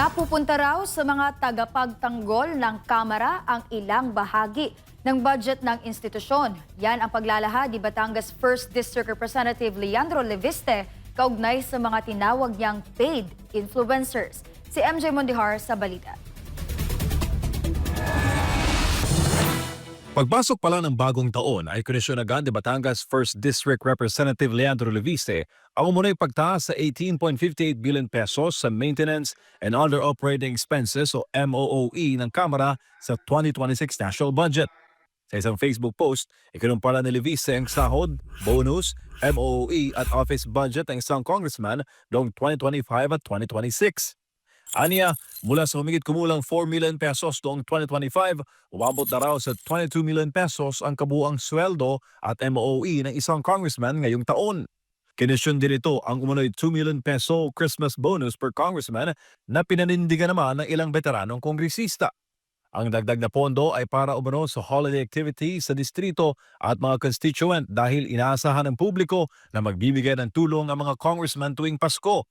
Napupunta raw sa mga tagapagtanggol ng Kamara ang ilang bahagi ng budget ng institusyon. Yan ang paglalahad ni Batangas 1st District Representative Leandro Leviste kaugnay sa mga tinawag niyang paid influencers. Si MJ Mondihar sa balita. Pagpasok pa lang ng bagong taon ay komisyonagan ni Batangas 1st District Representative Leandro Leviste ang umunay pagtaas sa 18.58 billion pesos sa Maintenance and Other Operating Expenses o MOOE ng Kamara sa 2026 National Budget. Sa isang Facebook post, ikinumpara ni Leviste ang sahod, bonus, MOOE at office budget ng isang congressman noong 2025 at 2026. Aniya, mula sa humigit kumulang 4 million pesos noong 2025, umabot na raw sa 22 million pesos ang kabuuang sweldo at MOE ng isang congressman ngayong taon. Kinisyon din ito ang umunoy 2 million peso Christmas bonus per congressman na pinanindigan naman ng ilang veteranong kongresista. Ang dagdag na pondo ay para umano sa holiday activities sa distrito at mga constituent dahil inaasahan ng publiko na magbibigay ng tulong ang mga congressman tuwing Pasko.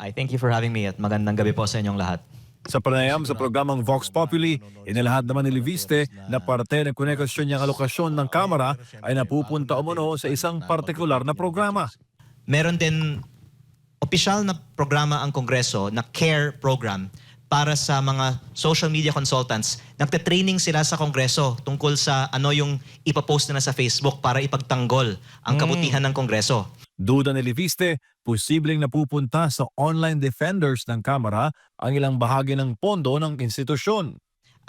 I thank you for having me at magandang gabi po sa inyong lahat. Sa panayam sa programang Vox Populi, inilahad naman ni Leviste na parte ng konekasyon niyang alokasyon ng Kamara ay napupunta umano sa isang partikular na programa. Meron din opisyal na programa ang Kongreso na CARE program para sa mga social media consultants. Nagte-training sila sa Kongreso tungkol sa ano yung ipapost nila sa Facebook para ipagtanggol ang kabutihan ng Kongreso. Duda ni Leviste, posibleng napupunta sa online defenders ng Kamara ang ilang bahagi ng pondo ng institusyon.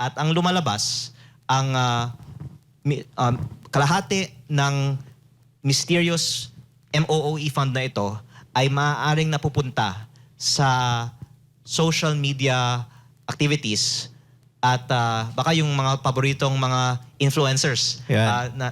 At ang lumalabas, ang kalahati ng mysterious MOOE fund na ito ay maaaring napupunta sa social media activities at baka yung mga paboritong mga influencers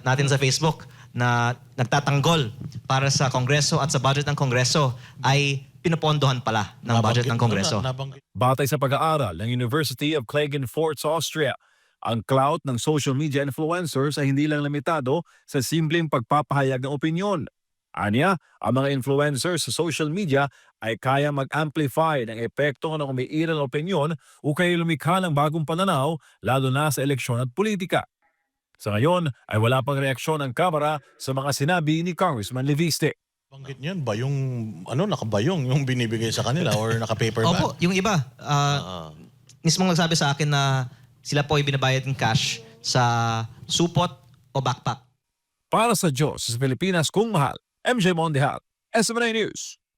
natin sa Facebook na nagtatanggol para sa Kongreso at sa budget ng Kongreso ay pinapondohan pala ng budget ng Kongreso. Batay sa pag-aaral ng University of Klagenfurt sa Austria, ang clout ng social media influencers ay hindi lang limitado sa simpleng pagpapahayag ng opinyon. Aniya, ang mga influencers sa social media ay kaya mag-amplify ng epekto ng umiiral na opinyon o kaya lumikha ng bagong pananaw lalo na sa eleksyon at politika. Sa ngayon ay wala pang reaksyon ng Kamara sa mga sinabi ni Congressman Leviste. Banggit niyan ba yung nakabayong yung binibigay sa kanila or naka-paper bag? Opo, yung iba. Mismo nagsabi sa akin na sila po ay binabayad ng cash sa supot o backpack. Para sa Diyos sa Pilipinas kung mahal, MJ Mondihar, SMNA News.